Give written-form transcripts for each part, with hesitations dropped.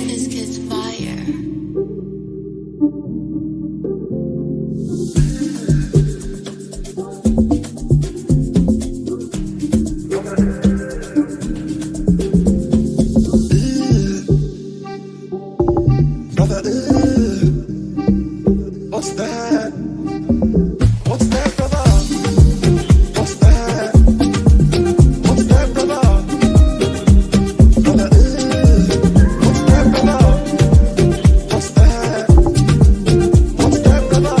This kid's fire. What's that? What's that, brother? What's that? What's that, brother? Brother, what's that, brother? What's that? What's that, brother?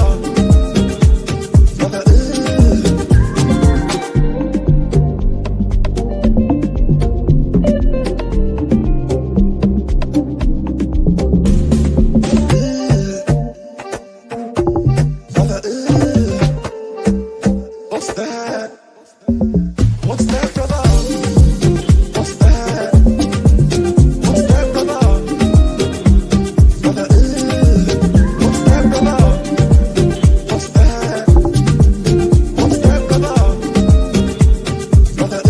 Brother, what's that? What's that, brother? What's that? What's that, brother? Brother, what's that, brother? What's that? What's that, brother? Brother,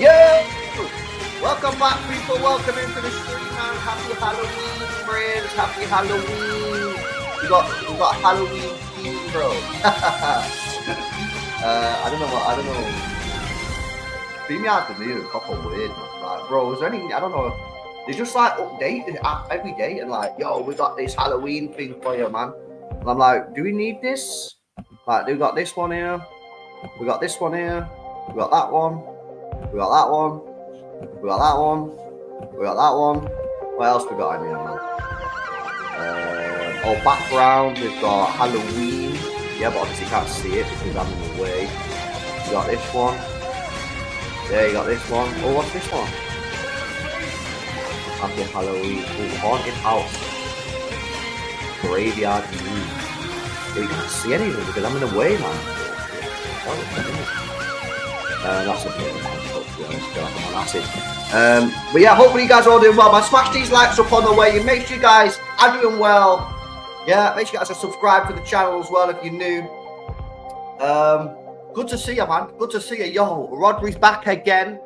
Yo! Welcome back, people. Welcome into the stream, man. Happy Halloween, friends. Happy Halloween. We got Halloween theme, bro. I don't know. Beam out the video, a couple weird, man. Like, bro, is there any? I don't know. They just like update it every day and like, yo, we got this Halloween thing for you, man. And I'm like, do we need this? Like, we got this one here. We got this one here. We got that one. We got that one. We got that one. We got that one. What else we got in here, man? Background. We've got Halloween. Yeah, but obviously you can't see it because I'm in the way. We got this one. Yeah, you got this one. Oh, what's this one? Happy Halloween. Oh, haunted house. Graveyard moon. You can't see anything because I'm in the way, man. That's a bit of a to be honest, that's it. But yeah, hopefully you guys are all doing well, man. Smash these likes up on the way and make sure you guys are doing well. Yeah, make sure you guys are subscribed to the channel as well if you're new. Good to see you, man. Good to see you. Yo, Rodri's back again.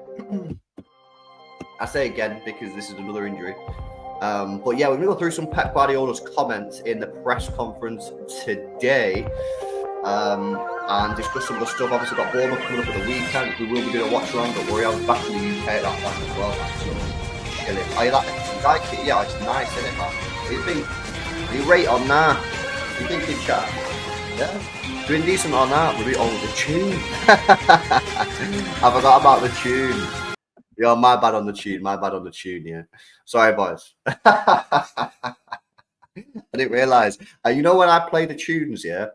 I say again because this is another injury. But yeah, we're going to go through some Pep Guardiola's comments in the press conference today. And discuss some of the stuff. Obviously, got Bournemouth coming up at the weekend. We will be doing a watch along. Don't worry, I'll be back in the UK at that point as well, man. So, chilling. You like it? Yeah, it's nice, isn't it, man? What do you think? Are you rate on that? You think in chat? Yeah? Doing decent on that? Maybe the tune. I forgot about the tune. Yo, my bad on the tune. Yeah. Sorry, boys. I didn't realise. You know when I play the tunes, yeah?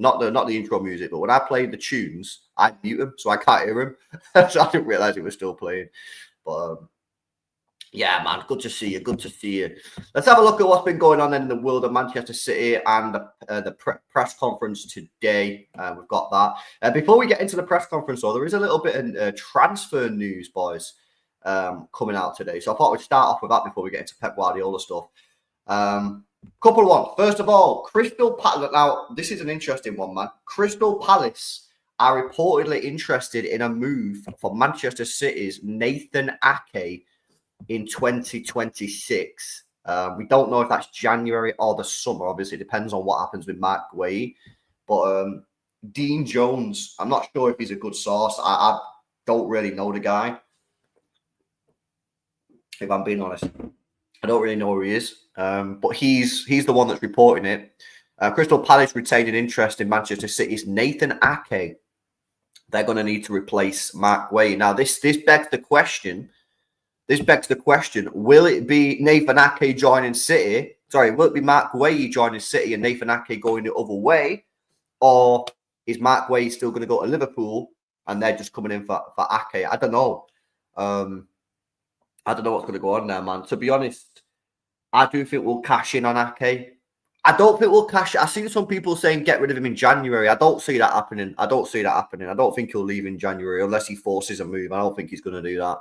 Not the intro music, but when I play the tunes, I mute them so I can't hear them. So I didn't realise it was still playing. But yeah, man, good to see you. Good to see you. Let's have a look at what's been going on in the world of Manchester City and the press conference today. We've got that. Before we get into the press conference, though, there is a little bit of transfer news, boys, coming out today. So I thought we'd start off with that before we get into Pep Guardiola stuff. Couple of ones. First of all, Crystal Palace. Now, this is an interesting one, man. Crystal Palace are reportedly interested in a move for Manchester City's Nathan Ake in 2026. We don't know if that's January or the summer. Obviously, it depends on what happens with Mark Guay. But Dean Jones, I'm not sure if he's a good source. I don't really know the guy, if I'm being honest. I don't really know who he is, but he's the one that's reporting it. Crystal Palace retained an interest in Manchester City's Nathan Ake. they're going to need to replace Mark Way. Now, this begs the question. Will it be Nathan Ake joining City? Sorry, will it be Mark Way joining City and Nathan Ake going the other way? Or is Mark Way still going to go to Liverpool and they're just coming in for Ake? I don't know. I don't know what's going to go on there, man. To be honest, I do think we'll cash in on Ake. I don't think we'll cash. I see some people saying get rid of him in January. I don't see that happening. I don't think he'll leave in January unless he forces a move. I don't think he's going to do that.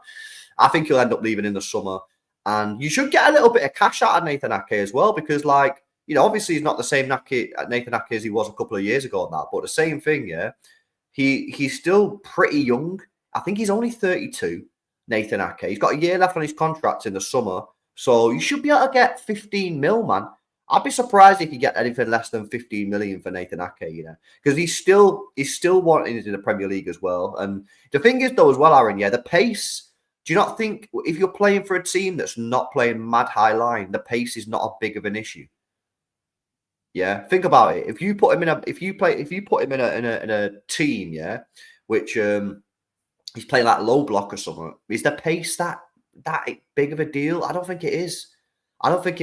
I think he'll end up leaving in the summer. And you should get a little bit of cash out of Nathan Ake as well because, like, you know, obviously he's not the same Nathan Ake as he was a couple of years ago and that, but the same thing, yeah. He's still pretty young. I think he's only 32, Nathan Ake. He's got a year left on his contract in the summer. So you should be able to get 15 mil, man. I'd be surprised if you get anything less than 15 million for Nathan Ake, you know, because he's still wanting it in the Premier League as well. And the thing is, though, as well, Aaron, yeah, the pace. Do you not think if you're playing for a team that's not playing mad high line, the pace is not a big of an issue? Yeah, think about it. If you put him in a team, yeah, which he's playing like low block or something, is the pace that big of a deal? I don't think it is. I think,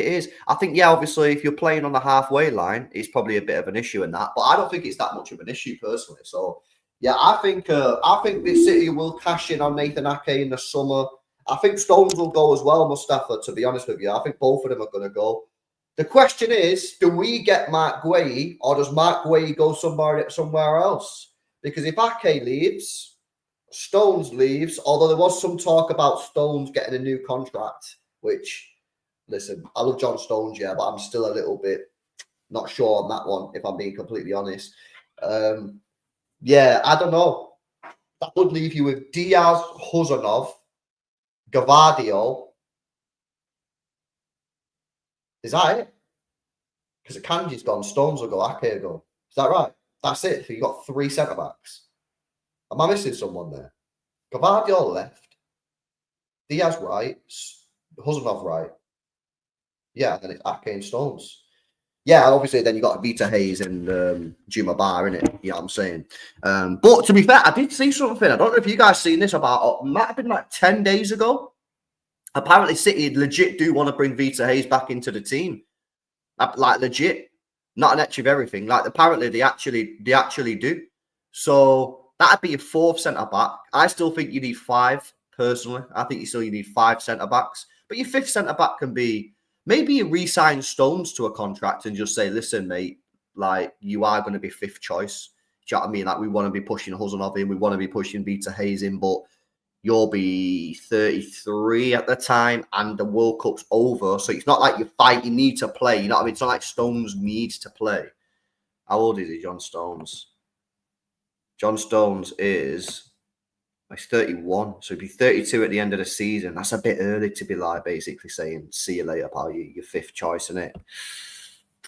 yeah, obviously, if you're playing on the halfway line, it's probably a bit of an issue in that. But I don't think it's that much of an issue personally. So, yeah, I think this City will cash in on Nathan Ake in the summer. I think Stones will go as well, Mustafa, to be honest with you. I think both of them are going to go. The question is, do we get Mark Guay or does Mark Guay go somewhere else? Because if Ake leaves, Stones leaves, although there was some talk about Stones getting a new contract, which... Listen, I love John Stones, yeah, but I'm still a little bit not sure on that one, if I'm being completely honest. Yeah, I don't know. That would leave you with Diaz, Huzanov, Gavadio. Is that it? Because Akanji's gone, Stones will go, Ake will go. Is that right? That's it. So you got 3 centre-backs. Am I missing someone there? Gavadio left. Diaz right. Huzanov right. Yeah, and then it's Ake and Stones. Yeah, obviously then you got Vita Hayes and Juma Bar, innit? You know what I'm saying? But to be fair, I did see something. I don't know if you guys seen this about, might have been like 10 days ago. Apparently City legit do want to bring Vita Hayes back into the team. Like legit. Not an Echeverri thing. Like apparently they actually do. So that'd be your 4th centre-back. I still think you need 5, personally. I think you need 5 centre-backs. But your 5th centre-back can be... Maybe you re-sign Stones to a contract and just say, listen, mate, like, you are going to be 5th choice. Do you know what I mean? Like, we want to be pushing Huzanov in. We want to be pushing Vita Hayes in, but you'll be 33 at the time and the World Cup's over. So it's not like you need to play. You know what I mean? It's not like Stones needs to play. How old is he, John Stones? John Stones is... He's 31, so he'd be 32 at the end of the season. That's a bit early to be like basically saying, see you later, pal, your 5th choice, innit?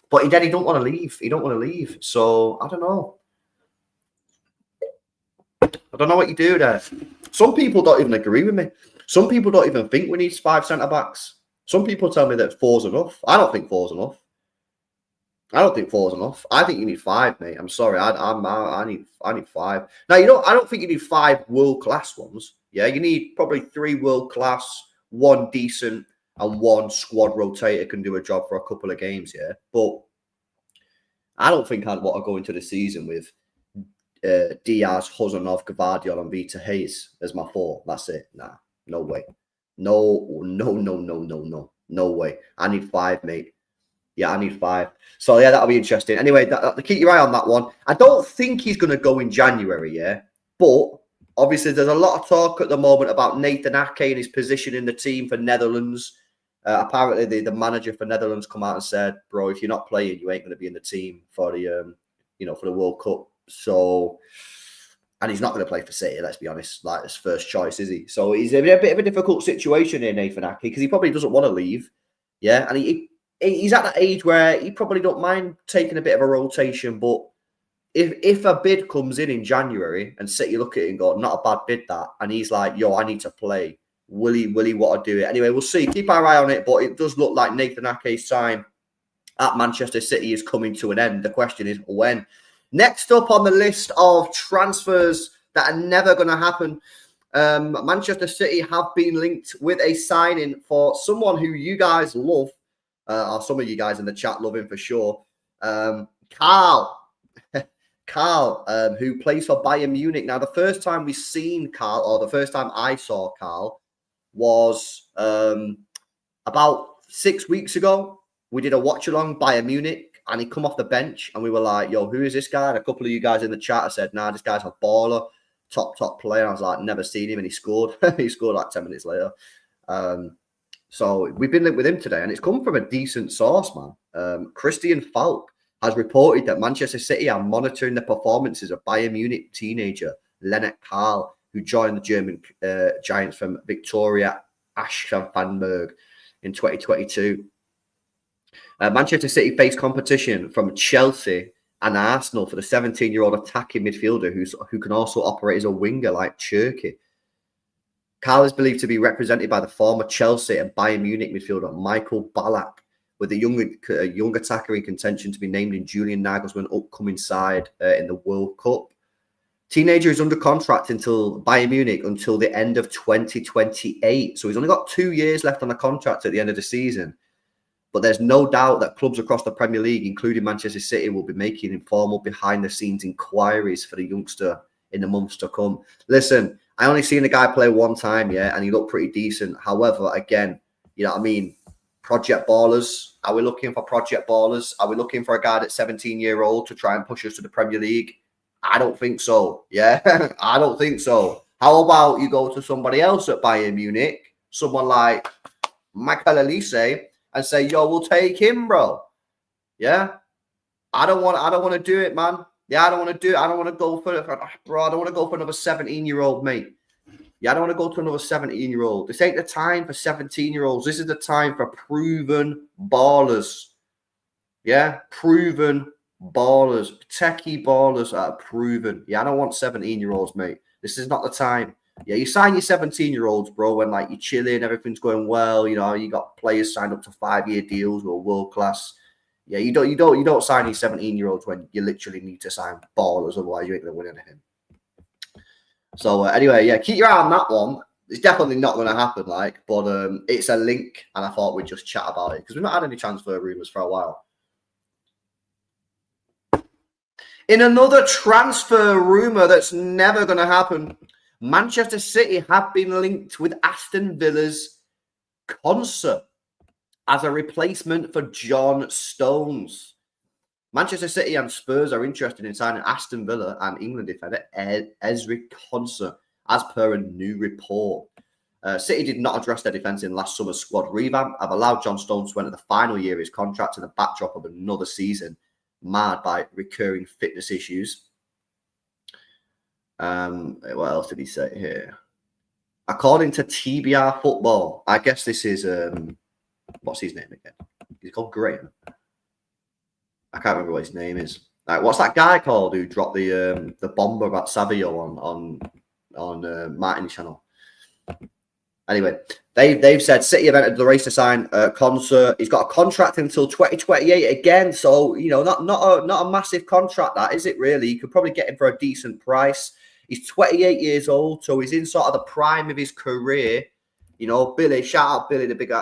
But he don't want to leave. He don't want to leave. So, I don't know. I don't know what you do there. Some people don't even agree with me. Some people don't even think we need 5 centre-backs. Some people tell me that 4's enough. I don't think 4's enough. I think you need 5, mate. I'm sorry. I need 5. Now, I don't think you need 5 world-class ones. Yeah, you need probably 3 world-class, 1 decent, and 1 squad rotator can do a job for a couple of games, yeah. But I don't think I'd want to go into the season with Diaz, Huzanov, Gvardiol, and Vita Hayes as my 4. That's it. Nah, no way. No way. I need 5, mate. Yeah, I need 5. So, yeah, that'll be interesting. Anyway, keep your eye on that one. I don't think he's going to go in January, yeah? But, obviously, there's a lot of talk at the moment about Nathan Ake and his position in the team for Netherlands. Apparently, the manager for Netherlands come out and said, bro, if you're not playing, you ain't going to be in the team for the, for the World Cup. So, and he's not going to play for City, let's be honest. Like, his first choice, is he? So, he's in a bit of a difficult situation here, Nathan Ake, because he probably doesn't want to leave. Yeah, and he's at that age where he probably don't mind taking a bit of a rotation, but if a bid comes in January and City look at it and go, not a bad bid that, and he's like, yo, I need to play, will he want to do it? Anyway, we'll see. Keep our eye on it, but it does look like Nathan Ake's time at Manchester City is coming to an end. The question is when. Next up on the list of transfers that are never going to happen. Manchester City have been linked with a signing for someone who you guys love, or some of you guys in the chat love him for sure. Karl. Karl, who plays for Bayern Munich. Now, the first time we seen Karl, or the first time I saw Karl, was about 6 weeks ago. We did a watch along Bayern Munich, and he come off the bench, and we were like, "Yo, who is this guy?" And a couple of you guys in the chat said, "Nah, this guy's a baller, top player." I was like, "Never seen him," and he scored. He scored like 10 minutes later. So we've been linked with him today, and it's come from a decent source, man. Christian Falk has reported that Manchester City are monitoring the performances of Bayern Munich teenager Lenn Carl, who joined the German Giants from Victoria Aschenberg in 2022. Manchester City face competition from Chelsea and Arsenal for the 17-year-old attacking midfielder who can also operate as a winger like Cherky. Karl is believed to be represented by the former Chelsea and Bayern Munich midfielder Michael Ballack, with the young attacker in contention to be named in Julian Nagelsmann's upcoming side in the World Cup. Teenager is under contract until Bayern Munich until the end of 2028. So he's only got 2 years left on the contract at the end of the season. But there's no doubt that clubs across the Premier League, including Manchester City, will be making informal behind-the-scenes inquiries for the youngster in the months to come. Listen, I only seen the guy play one time, yeah, and he looked pretty decent. However, again, you know what I mean? Project ballers. Are we looking for project ballers? Are we looking for a guy that's 17-year-old to try and push us to the Premier League? I don't think so. Yeah, I don't think so. How about you go to somebody else at Bayern Munich, someone like Michael Elise, and say, "Yo, we'll take him, bro." Yeah, I don't want to do it, man. Yeah, I don't want to do it. I don't want to go for it, bro. I don't want to go for another 17-year-old, mate. Yeah, I don't want to go to another 17-year-old. This ain't the time for 17-year-olds. This is the time for proven ballers. Yeah, proven ballers. Techie ballers that are proven. Yeah, I don't want 17-year-olds, mate. This is not the time. Yeah, you sign your 17-year-olds, bro, when like you're chilling, everything's going well. You know, you got players signed up to 5-year deals who are world class. Yeah, you don't sign your 17-year-olds when you literally need to sign ballers, otherwise you ain't gonna win anything. So anyway, yeah, keep your eye on that one. It's definitely not going to happen, but it's a link, and I thought we'd just chat about it because we've not had any transfer rumours for a while. In another transfer rumour that's never going to happen, Manchester City have been linked with Aston Villa's Concert as a replacement for John Stones. Manchester City and Spurs are interested in signing Aston Villa and England defender Ezri Konsa, as per a new report. City did not address their defence in last summer's squad revamp. Have allowed John Stones to enter the final year of his contract in the backdrop of another season marred by recurring fitness issues. What else did he say here? According to TBR Football, I guess this is what's his name again? He's called Graham. I can't remember what his name is. Like, what's that guy called who dropped the bomber about Savio on Martin's channel? Anyway, they've said City have entered the race to sign Concert. He's got a contract until 2028 again, so you know, not a massive contract, that is it really? You could probably get him for a decent price. He's 28 years old, so he's in sort of the prime of his career. You know, Billy, shout out Billy, the big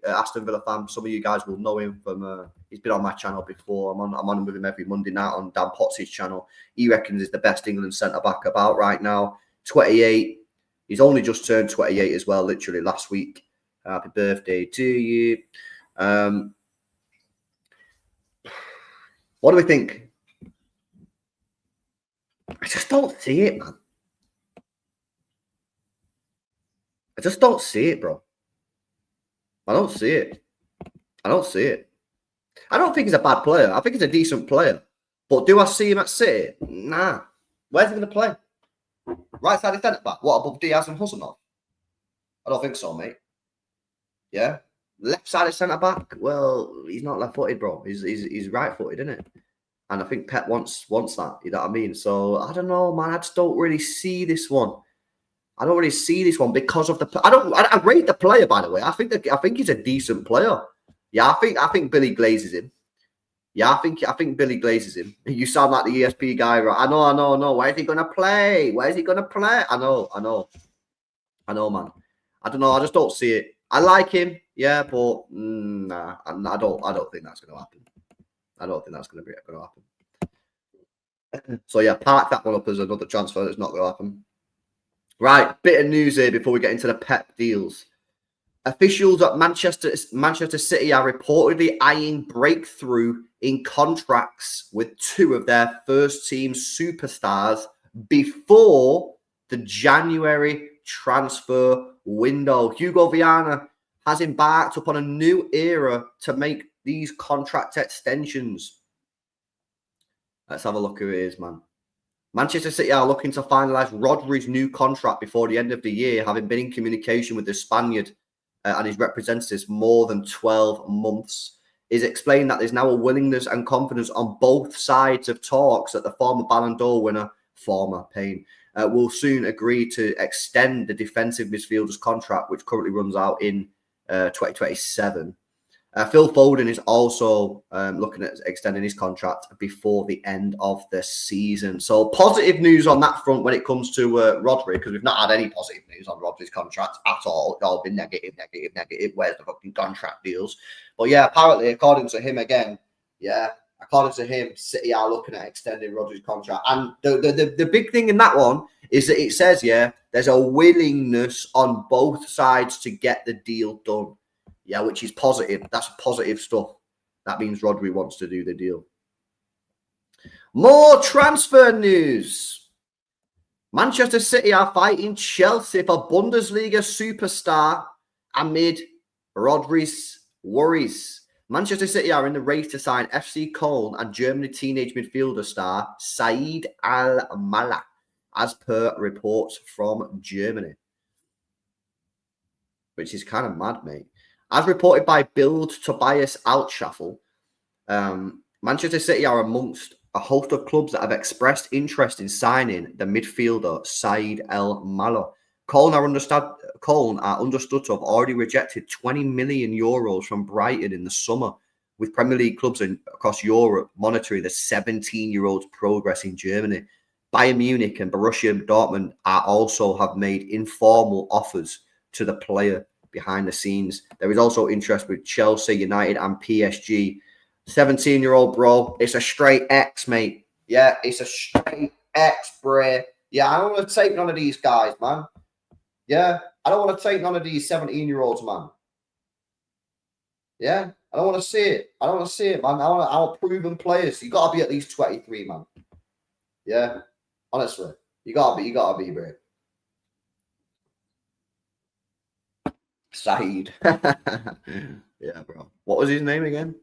Aston Villa fan. Some of you guys will know him from. He's been on my channel before. I'm on with him every Monday night on Dan Potts' channel. He reckons he's the best England centre back about right now. 28. He's only just turned 28 as well, literally last week. Happy birthday to you. What do we think? I just don't see it, man. I just don't see it, bro. I don't see it. I don't see it. I don't think he's a bad player. I think he's a decent player. But do I see him at City? Nah. Where's he going to play? Right side centre back? What, above Diaz and Hussanov? I don't think so, mate. Yeah? Left sided centre back? Well, he's not left footed, bro. He's right footed, isn't it? And I think Pep wants that. You know what I mean? So I don't know, man. I just don't really see this one. I don't really see this one because of the. I rate the player, by the way. I think he's a decent player. Yeah, I think Billy glazes him. Yeah, I think Billy glazes him. You sound like the ESP guy, right? I know. Where's he gonna play? Where's he gonna play? I know, man. I don't know. I just don't see it. I like him, yeah, but nah, I don't think that's gonna happen. I don't think that's gonna happen. So yeah, park that one up as another transfer that's not gonna happen. Right, bit of news here before we get into the Pep deals. Officials at Manchester City are reportedly eyeing breakthrough in contracts with two of their first team superstars before the January transfer window. Hugo Viana has embarked upon a new era to make these contract extensions. Let's have a look who it is, man. Manchester City are looking to finalise Rodri's new contract before the end of the year, having been in communication with the Spaniard and his representatives more than 12 months. Is explained that there's now a willingness and confidence on both sides of talks that the former Ballon d'Or winner, will soon agree to extend the defensive midfielder's contract, which currently runs out in 2027. Phil Foden is also looking at extending his contract before the end of the season. So positive news on that front when it comes to Rodri, because we've not had any positive news on Rodri's contract at all. It's all been negative. Where's the fucking contract deals? But yeah, apparently, according to him again, City are looking at extending Rodri's contract. And the big thing in that one is that it says, there's a willingness on both sides to get the deal done. Yeah, which is positive. That's positive stuff. That means Rodri wants to do the deal. More transfer news. Manchester City are fighting Chelsea for Bundesliga superstar amid Rodri's worries. Manchester City are in the race to sign FC Köln and Germany teenage midfielder star Said Al-Malak, as per reports from Germany. Which is kind of mad, mate. As reported by Bild Tobias Altscheffel, Manchester City are amongst a host of clubs that have expressed interest in signing the midfielder Said El-Malak. Köln are understood to have already rejected 20 million euros from Brighton in the summer, with Premier League clubs across Europe monitoring the 17-year-old's progress in Germany. Bayern Munich and Borussia Dortmund also have made informal offers to the player behind the scenes. There is also interest with Chelsea, United, and PSG. 17-year-old bro, it's a straight X, mate. Yeah, it's a straight X, bro. Yeah, I don't want to take none of these guys, man. Yeah, I don't want to take none of these 17-year-olds, man. Yeah, I don't want to see it. I don't want to see it, man. I want proven players. You got to be at least 23, man. Yeah, honestly, you gotta be, bro. Said. Yeah, bro. What was his name again?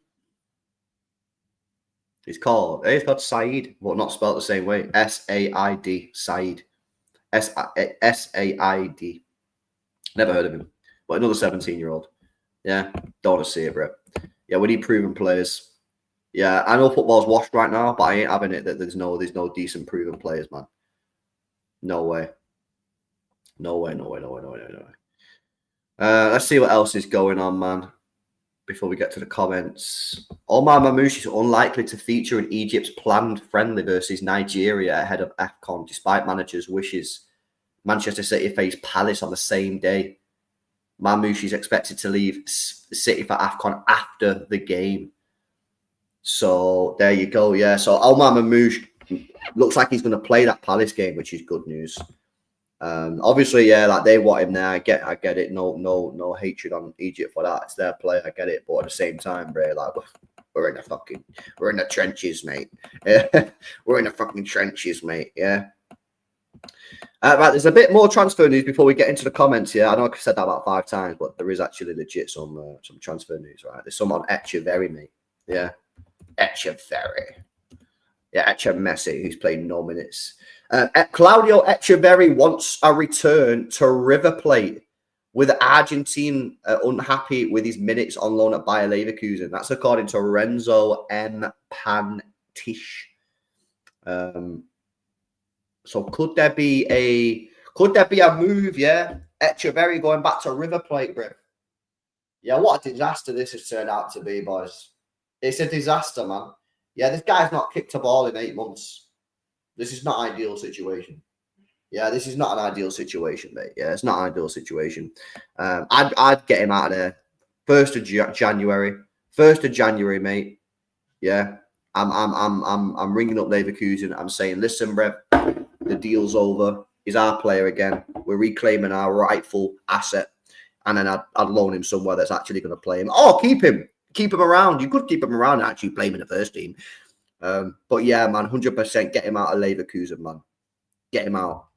He's called Said, but not spelled the same way. S-A-I-D. Said. S-A-I-D. Never heard of him. But another 17-year-old. Yeah, don't want to see it, bro. Yeah, we need proven players. Yeah, I know football's washed right now, but I ain't having it that there's no decent proven players, man. No way. No way. Let's see what else is going on, man, before we get to the comments. Omar Mamouche is unlikely to feature in Egypt's planned friendly versus Nigeria ahead of AFCON, despite managers' wishes. Manchester City face Palace on the same day. Mamouche is expected to leave City for AFCON after the game. So there you go, yeah. So Omar Mamouche looks like he's going to play that Palace game, which is good news. Obviously, yeah, like they want him there. I get it. No hatred on Egypt for that. It's their play. I get it. But at the same time, bro, like we're in the trenches, mate. We're in the fucking trenches, mate. Yeah. Right, there's a bit more transfer news before we get into the comments here. I know I've said that about 5 times, but there is actually legit some transfer news, right? There's some on Echeverri, mate. Yeah. Echeverri. Yeah, Messi, who's played no minutes. Claudio Echeverri wants a return to River Plate, with Argentine unhappy with his minutes on loan at Bayer Leverkusen. That's according to Renzo M. Pantish. So could there be a move? Yeah, Echeverri going back to River Plate, bro. Yeah, what a disaster this has turned out to be, boys. It's a disaster, man. Yeah, this guy's not kicked a ball in 8 months. This is not ideal situation. Yeah, this is not an ideal situation, mate. Yeah, it's not an ideal situation. I'd get him out of there. 1st of January. 1st of January, mate. Yeah. I'm ringing up Leverkusen. I'm saying, listen, Brev, the deal's over. He's our player again. We're reclaiming our rightful asset. And then I'd loan him somewhere that's actually going to play him. Oh, keep him. Keep him around. You could keep him around and actually play him in the first team. But yeah, man, 100% get him out of Leverkusen, man. Get him out.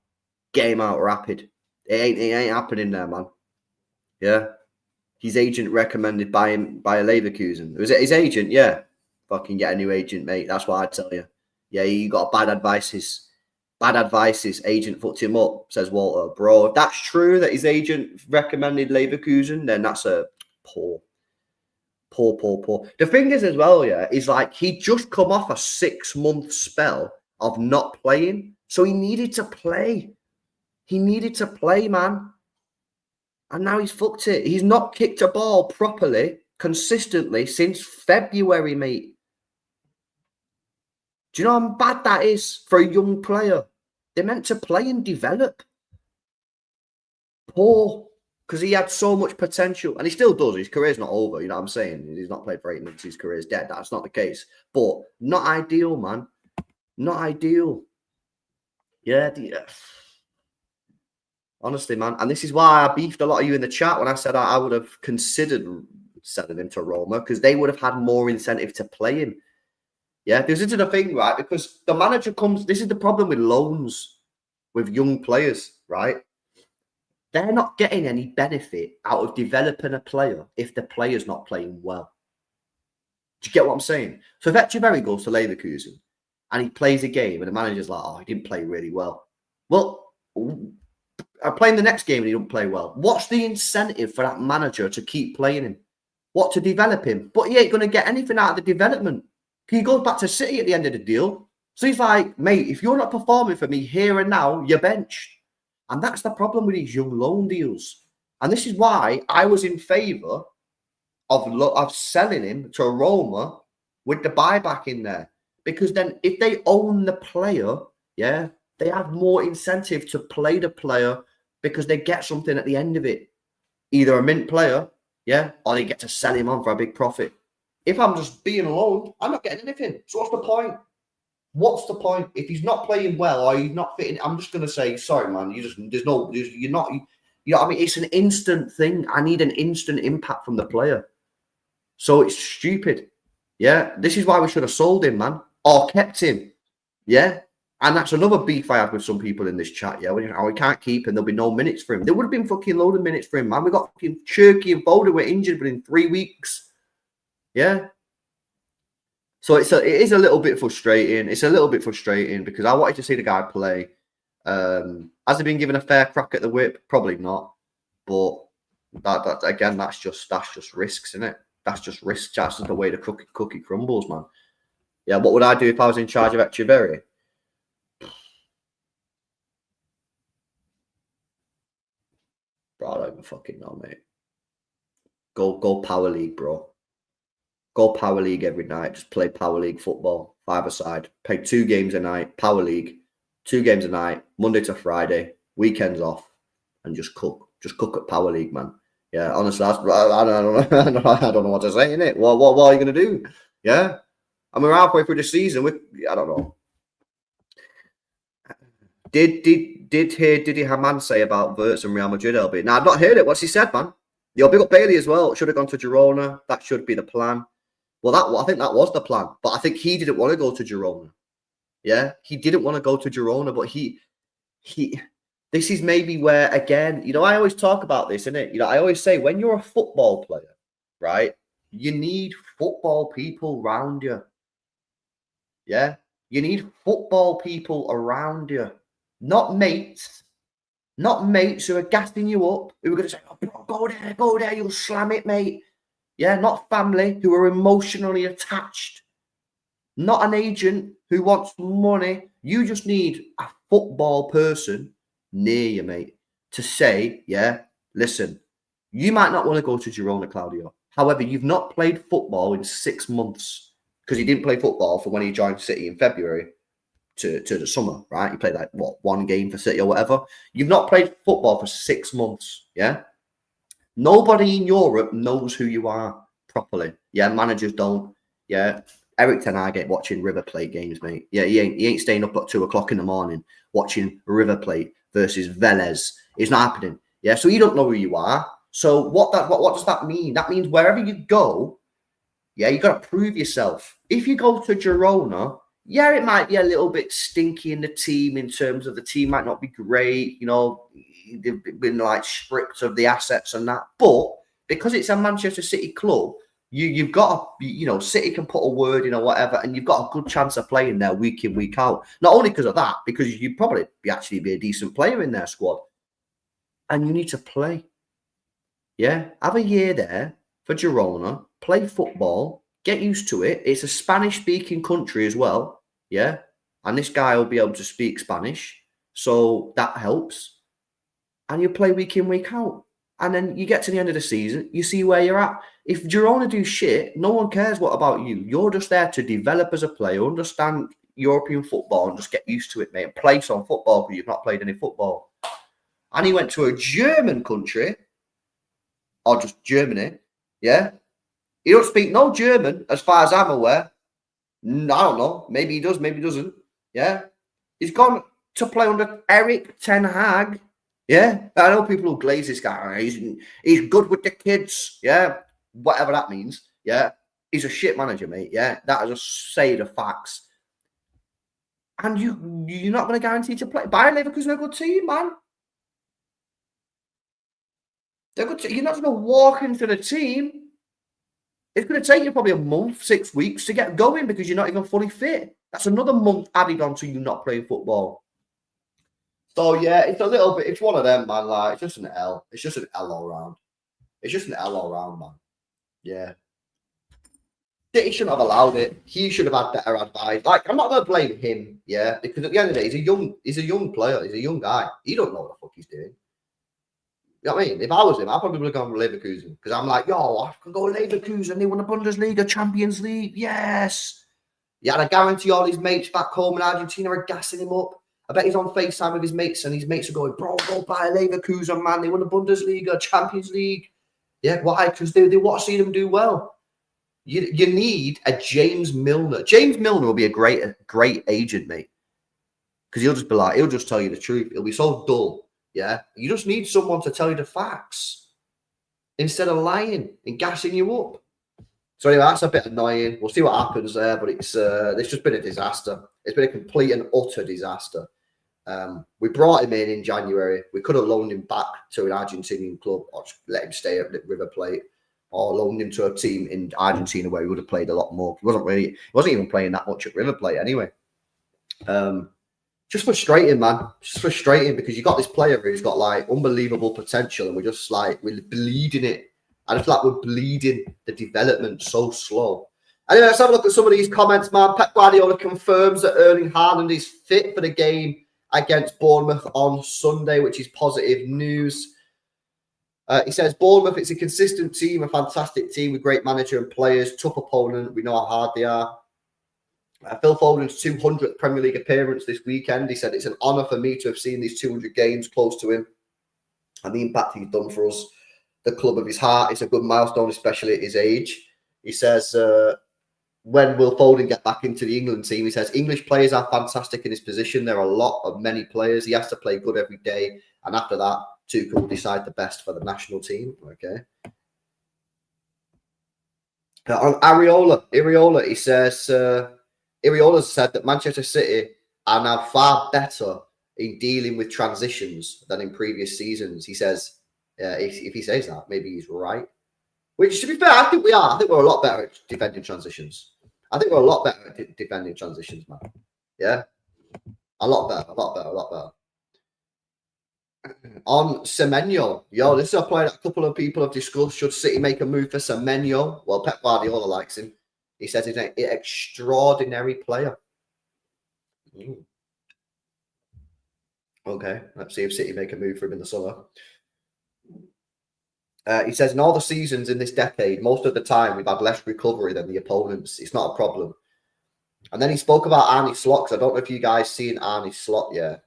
Get him out rapid. It ain't happening there, man. Yeah. His agent recommended by a Leverkusen. Was it his agent? Yeah. Fucking get a new agent, mate. That's what I tell you. Yeah, you got bad advices. Bad advices. Agent fucked him up, says Walter. Bro, if that's true that his agent recommended Leverkusen, then that's a poor. The thing is as well, yeah, is like he just come off a 6-month spell of not playing. So he needed to play. He needed to play, man. And now he's fucked it. He's not kicked a ball properly, consistently since February, mate. Do you know how bad that is for a young player? They're meant to play and develop. Poor. Because he had so much potential. And he still does. His career's not over. You know what I'm saying? He's not played for 8 months. His career's dead. That's not the case. But not ideal, man. Not ideal. Yeah. Honestly, man. And this is why I beefed a lot of you in the chat when I said I would have considered selling him to Roma, because they would have had more incentive to play him. Yeah, this is the thing, right? Because the manager comes... This is the problem with loans, with young players, right? They're not getting any benefit out of developing a player if the player's not playing well. Do you get what I'm saying? So if Echeverri goes to Leverkusen and he plays a game and the manager's like, oh, he didn't play really well. Well, I'm playing the next game and he don't play well. What's the incentive for that manager to keep playing him? What, to develop him? But he ain't going to get anything out of the development. He goes back to City at the end of the deal. So he's like, mate, if you're not performing for me here and now, you're benched. And that's the problem with these young loan deals. And this is why I was in favour of selling him to Roma with the buyback in there. Because then if they own the player, yeah, they have more incentive to play the player because they get something at the end of it. Either a mint player, yeah, or they get to sell him on for a big profit. If I'm just being loaned, I'm not getting anything. So what's the point? What's the point? If he's not playing well or he's not fitting, I'm just going to say, sorry, man, you're not, you know what I mean? It's an instant thing. I need an instant impact from the player. So it's stupid. Yeah. This is why we should have sold him, man, or kept him. Yeah. And that's another beef I have with some people in this chat. Yeah. We can't keep him. There'll be no minutes for him. There would have been fucking load of minutes for him, man. We got fucking Cherky and Boulder were injured within 3 weeks. Yeah. So it is a little bit frustrating. It's a little bit frustrating because I wanted to see the guy play. Has he been given a fair crack at the whip? Probably not. But that again, that's just risks, isn't it? That's just risks. That's just the way the cookie crumbles, man. Yeah, what would I do if I was in charge of Echeverri? Bro, I don't even fucking know, mate. Go Power League, bro. Go Power League every night. Just play Power League football, 5-a-side. Play 2 games a night, Power League. 2 games a night, Monday to Friday, weekends off, and just cook. Just cook at Power League, man. Yeah, honestly, I don't know what to say, innit? What are you going to do? Yeah? I mean, we're halfway through the season. I don't know. Did Didi Hamann say about Wirtz and Real Madrid, LB? No, I've not heard it. What's he said, man? Yo, big up Bailey as well. Should have gone to Girona. That should be the plan. Well, I think that was the plan. But I think he didn't want to go to Girona. Yeah, he didn't want to go to Girona, but he this is maybe where, again, you know, I always talk about this, innit? You know, I always say when you're a football player, right, you need football people around you. Yeah, you need football people around you, not mates who are gassing you up, who are going to say, oh, go there, you'll slam it, mate. Yeah, not family who are emotionally attached. Not an agent who wants money. You just need a football person near you, mate, to say, yeah, listen, you might not want to go to Girona, Claudio. However, you've not played football in 6 months. because he didn't play football from when he joined City in February to the summer, right? He played like, what, one game for City or whatever. You've not played football for 6 months, yeah? Nobody in Europe knows who you are properly. Yeah, managers don't. Yeah, Eric Ten Hag ain't watching River Plate games, mate. Yeah, he ain't staying up at 2 o'clock in the morning watching River Plate versus Velez. It's not happening. Yeah, so you don't know who you are. So what does that mean? That means wherever you go, yeah, you got to prove yourself. If you go to Girona, yeah, it might be a little bit stinky in the team in terms of the team might not be great. You know, they've been like stripped of the assets and that. But because it's a Manchester City club, you've got to, you know, City can put a word in or whatever, and you've got a good chance of playing there week in, week out. Not only because of that, because you'd probably actually be a decent player in their squad. And you need to play. Yeah, have a year there for Girona, play football, get used to it. It's a Spanish-speaking country as well, yeah? And this guy will be able to speak Spanish, so that helps. And you play week in, week out. And then you get to the end of the season, you see where you're at. If Girona do shit, no one cares what about you. You're just there to develop as a player, understand European football, and just get used to it, mate. And play some football because you've not played any football. And he went to a German country, or just Germany, yeah? He don't speak no German, as far as I'm aware. I don't know. Maybe he does, maybe he doesn't. Yeah. He's gone to play under Eric Ten Hag. Yeah. I know people who glaze this guy. He's good with the kids. Yeah. Whatever that means. Yeah. He's a shit manager, mate. Yeah. That is just say the facts. And you're not going to guarantee to play. Bayern Leverkusen are a good team, man. They're good. You're not going to walk into the team. It's going to take you probably a month, 6 weeks to get going because you're not even fully fit. That's another month added on to you not playing football. So, yeah, it's a little bit, it's one of them, man. Like, it's just an L. It's just an L all round. It's just an L all round, man. Yeah. He shouldn't have allowed it. He should have had better advice. Like, I'm not going to blame him, yeah, because at the end of the day, he's a young player. He's a young guy. He don't know what the fuck he's doing. You know what I mean? If I was him, I probably would have gone with Leverkusen because I'm like, yo, I can go Leverkusen. They won the Bundesliga, Champions League. Yes. Yeah, and I guarantee all his mates back home in Argentina are gassing him up. I bet he's on FaceTime with his mates and his mates are going, bro, go buy Leverkusen, man. They won the Bundesliga, Champions League. Yeah, why? Because they want to see them do well. You need a James Milner. James Milner will be a great agent, mate. Because he'll just be like, he'll just tell you the truth. He'll be so dull. Yeah, you just need someone to tell you the facts instead of lying and gassing you up. So anyway, that's a bit annoying. We'll see what happens there, but it's just been a disaster. It's been a complete and utter disaster. We brought him in January. We could have loaned him back to an Argentinian club or just let him stay at River Plate or loaned him to a team in Argentina where he would have played a lot more. He wasn't even playing that much at River Plate anyway. Just frustrating, man. Just frustrating because you got this player who's got like unbelievable potential, and we're bleeding it. I just feel like we're bleeding the development so slow. Anyway, let's have a look at some of these comments, man. Pep Guardiola confirms that Erling Haaland is fit for the game against Bournemouth on Sunday, which is positive news. He says, Bournemouth, it's a consistent team, a fantastic team with great manager and players, tough opponent. We know how hard they are. Phil Foden's 200th Premier League appearance this weekend. He said, it's an honour for me to have seen these 200 games close to him and the impact he's done for us, the club of his heart. It's a good milestone, especially at his age. He says, when will Foden get back into the England team? He says, English players are fantastic in his position. There are many players. He has to play good every day. And after that, Tuchel will decide the best for the national team. Okay. On Areola, he says, Iraola said that Manchester City are now far better in dealing with transitions than in previous seasons. He says, if he says that, maybe he's right. Which, to be fair, I think we are. I think we're a lot better at defending transitions. I think we're a lot better at defending transitions, man. Yeah? A lot better. On Semenyo, this is a player that a couple of people have discussed. Should City make a move for Semenyo? Well, Pep Guardiola likes him. He says he's an extraordinary player. Okay, let's see if City make a move for him in the summer. He says, in all the seasons in this decade, most of the time we've had less recovery than the opponents. It's not a problem. And then he spoke about Arne Slot, because I don't know if you guys seen Arne Slot yet.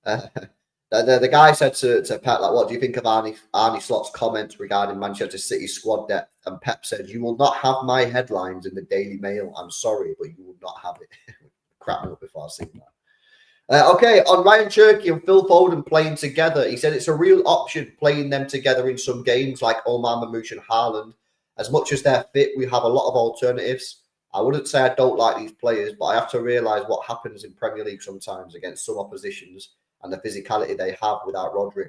The guy said to Pep, like, what do you think of Arne Slot's comments regarding Manchester City's squad depth? And Pep said, you will not have my headlines in the Daily Mail. I'm sorry, but you will not have it. Crap me up before I've seen that. Okay, on Ryan Cherky and Phil Foden playing together, he said it's a real option playing them together in some games like Omar Mamouche and Haaland. As much as they're fit, we have a lot of alternatives. I wouldn't say I don't like these players, but I have to realise what happens in Premier League sometimes against some oppositions and the physicality they have without Rodri.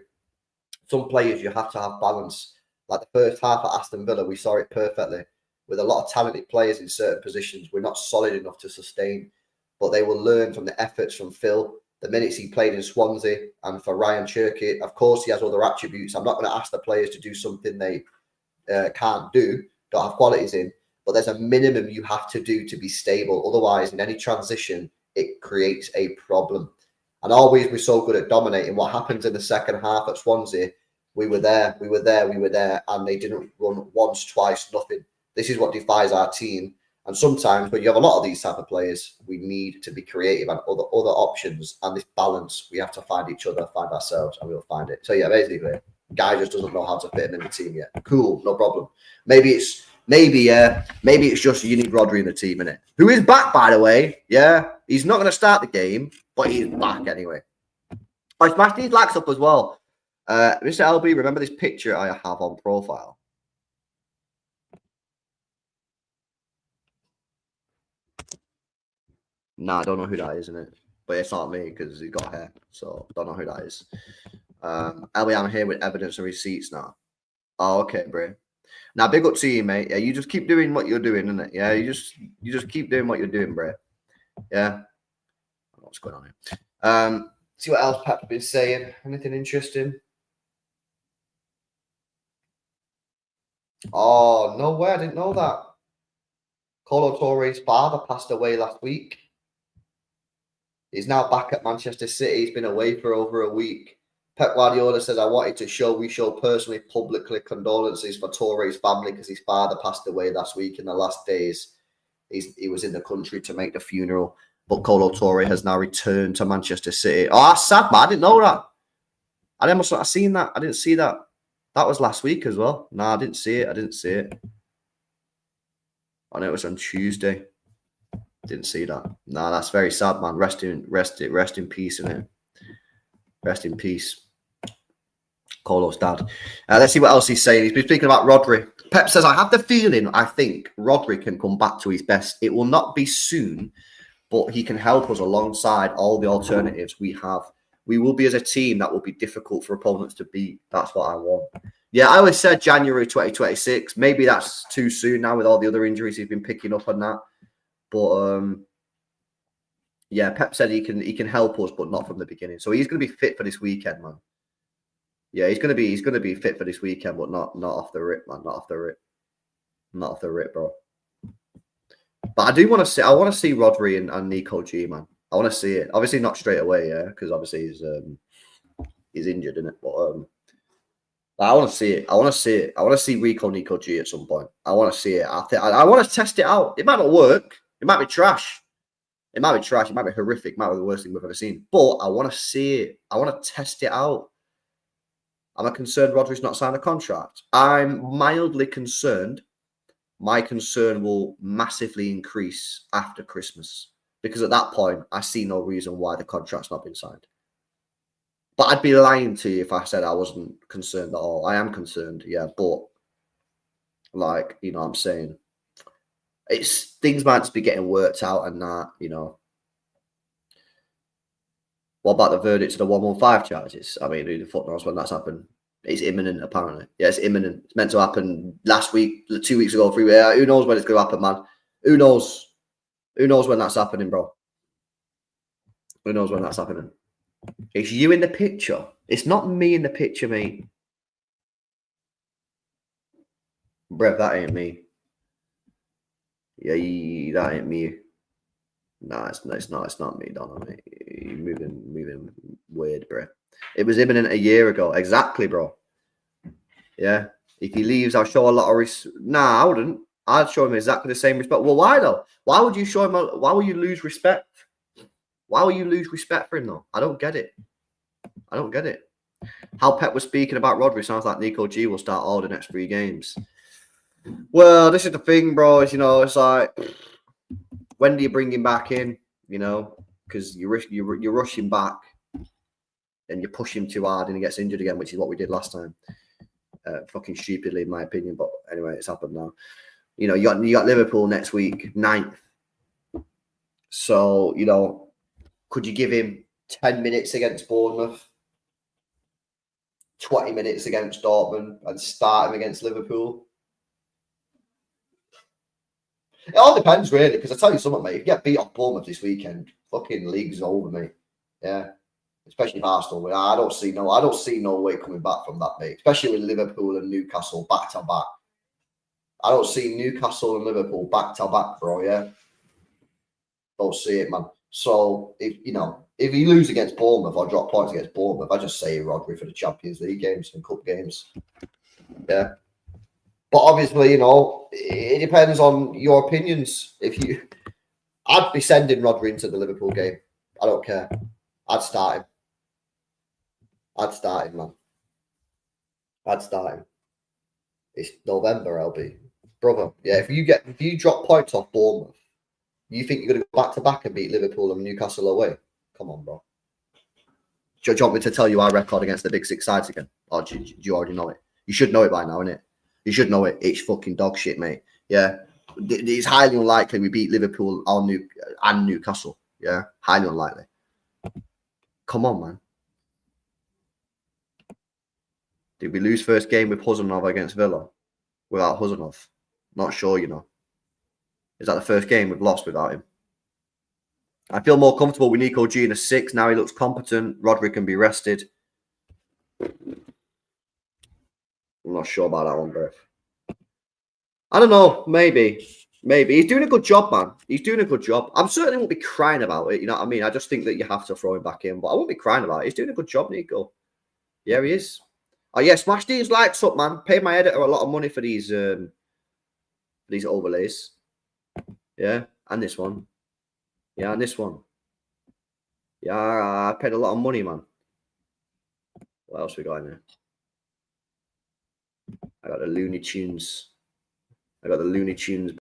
Some players you have to have balance. Like the first half at Aston Villa, we saw it perfectly. With a lot of talented players in certain positions, we're not solid enough to sustain. But they will learn from the efforts from Phil, the minutes he played in Swansea, and for Ryan Cherky. Of course, he has other attributes. I'm not going to ask the players to do something they can't do, don't have qualities in. But there's a minimum you have to do to be stable. Otherwise, in any transition, it creates a problem. And always we're so good at dominating. What happens in the second half at Swansea, we were there, and they didn't run once, twice, nothing. This is what defies our team. And sometimes when you have a lot of these type of players, we need to be creative and other options. And this balance, we have to find each other, find ourselves, and we'll find it. So yeah, basically, guy just doesn't know how to fit him in the team yet. Cool, no problem. Maybe it's just you need Rodri in the team, innit? Who is back, by the way. Yeah, he's not going to start the game, but he's back anyway. I smashed these likes up as well. Mr. LB, remember this picture I have on profile? Nah, I don't know who that is, innit? But it's not me because he got hair, so don't know who that is. LB, I'm here with evidence and receipts now. Oh, okay, bro. Now, big up to you, mate. Yeah, you just keep doing what you're doing, innit? Yeah, you just keep doing what you're doing, bro. Yeah. I don't know what's going on here. See what else Pep's been saying. Anything interesting? Oh, no way. I didn't know that. Colo Torre's father passed away last week. He's now back at Manchester City. He's been away for over a week. Pep Guardiola says, we show personally, publicly condolences for Torre's family because his father passed away last week in the last days. He was in the country to make the funeral. But Colo Torre has now returned to Manchester City. Oh, that's sad, man. I didn't know that. I must not have seen that. I didn't see that. That was last week as well. No, I didn't see it. I know it was on Tuesday. Didn't see that. No, that's very sad, man. Rest in peace, innit? Rest in peace. Colo's dad. Let's see what else he's saying. He's been speaking about Rodri. Pep says, I think Rodri can come back to his best. It will not be soon, but he can help us alongside all the alternatives we have. We will be as a team that will be difficult for opponents to beat. That's what I want. Yeah, I always said January 2026. Maybe that's too soon now with all the other injuries he's been picking up on that. But yeah, Pep said he can help us, but not from the beginning. So he's going to be fit for this weekend, man. Yeah, he's going to be fit for this weekend, but not off the rip, man. Not off the rip, bro. But I want to see Rodri and Nico G, man. I want to see it. Obviously not straight away, yeah, because obviously he's injured, isn't it? But I want to see it. I want to see Nico G at some point. I want to see it. I want to test it out. It might not work. It might be trash. It might be horrific. It might be the worst thing we've ever seen. But I want to see it. I want to test it out. Am I concerned Rodri's not signed a contract? I'm mildly concerned. My concern will massively increase after Christmas. Because at that point, I see no reason why the contract's not been signed. But I'd be lying to you if I said I wasn't concerned at all. I am concerned, yeah. But, like, you know what I'm saying? Things might just be getting worked out and that, you know. What about the verdict to the 115 charges? I mean, who the fuck knows when that's happened? It's imminent, apparently. Yeah, it's imminent. It's meant to happen last week, 2 weeks ago, 3 weeks. Who knows when it's going to happen, man? Who knows? Who knows when that's happening, bro? Who knows when that's happening? It's you in the picture. It's not me in the picture, mate. Brev, that ain't me. Yeah, that ain't me. Nah, it's not me, Donna, mate. You're moving weird, bro. It was imminent a year ago. Exactly, bro. Yeah. If he leaves, I'll show a lot of respect. Nah, I wouldn't. I'd show him exactly the same respect. Well, why though? Why would you show him? Why would you lose respect? Why would you lose respect for him though? I don't get it. I don't get it. How Pep was speaking about Rodri sounds like Nico G will start all the next 3 games. Well, this is the thing, bro. Is, it's like, when do you bring him back in? Because you're rushing back, and you push him too hard, and he gets injured again, which is what we did last time. Fucking stupidly, in my opinion. But anyway, it's happened now. You got Liverpool next week, 9th. So could you give him 10 minutes against Bournemouth, 20 minutes against Dortmund, and start him against Liverpool? It all depends, really, because I tell you something, mate. If you get beat off Bournemouth this weekend, fucking league's over, mate. Yeah, especially if Arsenal win. I don't see no way coming back from that, mate. Especially with Liverpool and Newcastle back to back. I don't see Newcastle and Liverpool back to back, bro. Yeah, don't see it, man. So if he lose against Bournemouth or drop points against Bournemouth, I just say Rodri for the Champions League games and cup games. Yeah. But obviously, it depends on your opinions. I'd be sending Rodri into the Liverpool game. I don't care. I'd start him. Man. I'd start him. It's November, LB. Brother, yeah, if you drop points off Bournemouth, you think you're going to go back to back and beat Liverpool and Newcastle away? Come on, bro. Do you want me to tell you our record against the big 6 sides again? Or do you already know it? You should know it by now, innit? You should know it. It's fucking dog shit, mate. Yeah. It's highly unlikely we beat Liverpool and Newcastle. Yeah. Highly unlikely. Come on, man. Did we lose first game with Huzanov against Villa? Without Huzanov? Not sure, Is that the first game we've lost without him? I feel more comfortable with Nico G in a 6. Now he looks competent. Rodri can be rested. I'm not sure about that one, Beth. I don't know. Maybe. He's doing a good job, man. He's doing a good job. I certainly won't be crying about it. You know what I mean? I just think that you have to throw him back in. But I won't be crying about it. He's doing a good job, Nico. Yeah, he is. Oh, yeah. Smash these likes up, man. Pay my editor a lot of money for these overlays. Yeah. And this one. Yeah, and this one. Yeah, I paid a lot of money, man. What else we got in there? I got the Looney Tunes. LB,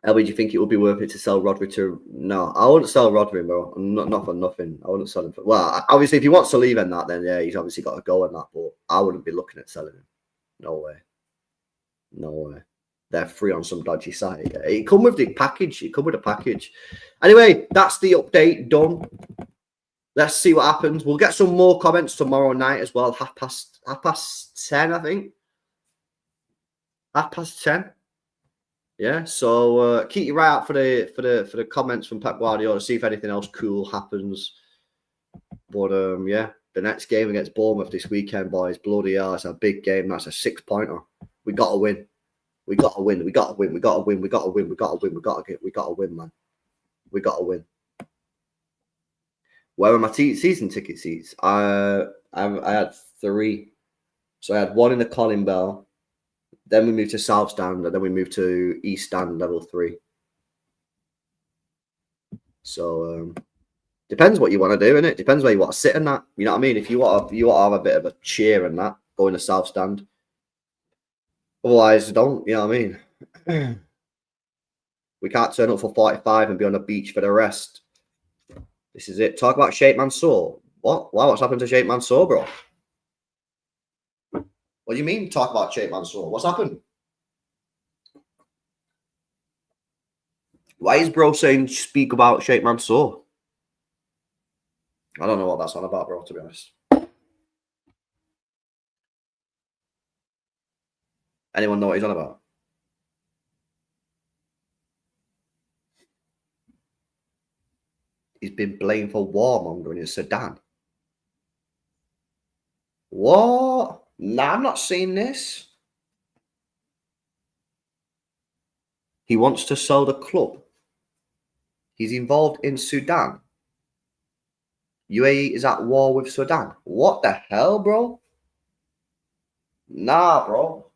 do you think it would be worth it to sell Rodri to? No, I wouldn't sell Rodri, bro. Not for nothing. I wouldn't sell him for. Well, obviously, if he wants to leave in that, then yeah, he's obviously got to go in that. But I wouldn't be looking at selling him. No way. They're free on some dodgy site. It come with the package. Anyway, that's the update done. Let's see what happens. We'll get some more comments tomorrow night as well. Half past 10, I think. 10:30. Yeah. So keep your eye out for the comments from Pep Guardiola. See if anything else cool happens. But yeah, the next game against Bournemouth this weekend, boys. Bloody hell, it's a big game. That's a 6-pointer. We got to win. We got to win, man. We got to win. Where are my season ticket seats? I had 3. So I had 1 in the Colin Bell. Then we moved to South Stand, and then we moved to East Stand level 3. So depends what you want to do, innit? Depends where you want to sit in that. You know what I mean? If you want to have a bit of a cheer and that, go in the South Stand. Otherwise, don't. You know what I mean? We can't turn up for 45 and be on the beach for the rest. This is it. Talk about Sheikh Mansour. What? Wow, what's happened to Sheikh Mansour, bro? What do you mean, talk about Sheikh Mansour? What's happened? Why is bro saying speak about Sheikh Mansour? I don't know what that's on about, bro, to be honest. Anyone know what he's on about? He's been blamed for warmongering in Sudan. What? Nah, I'm not seeing this. He wants to sell the club. He's involved in Sudan. UAE is at war with Sudan. What the hell, bro? Nah, bro.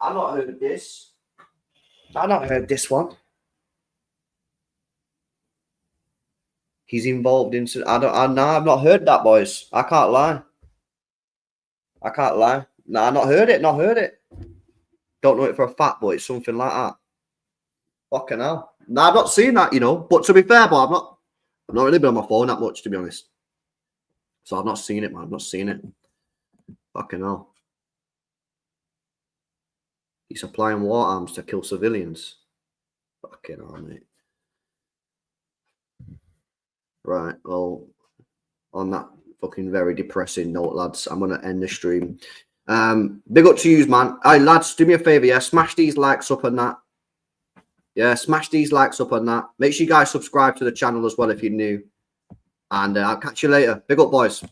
I've not heard of this. I've not heard this one. He's involved in. I've not heard that, boys. I can't lie. I can't lie. Nah, I've not heard it. Not heard it. Don't know it for a fact, but it's something like that. Fucking hell. Nah, I've not seen that, you know. But to be fair, but I've not really been on my phone that much, to be honest. So I've not seen it, man. I've not seen it. Fucking hell. He's supplying war arms to kill civilians. Fucking hell, mate. Right, well, on that fucking very depressing note, lads, I'm going to end the stream. Big up to you, man. Hey, lads, do me a favour, yeah? Smash these likes up on that. Yeah, smash these likes up on that. Make sure you guys subscribe to the channel as well if you're new. And I'll catch you later. Big up, boys.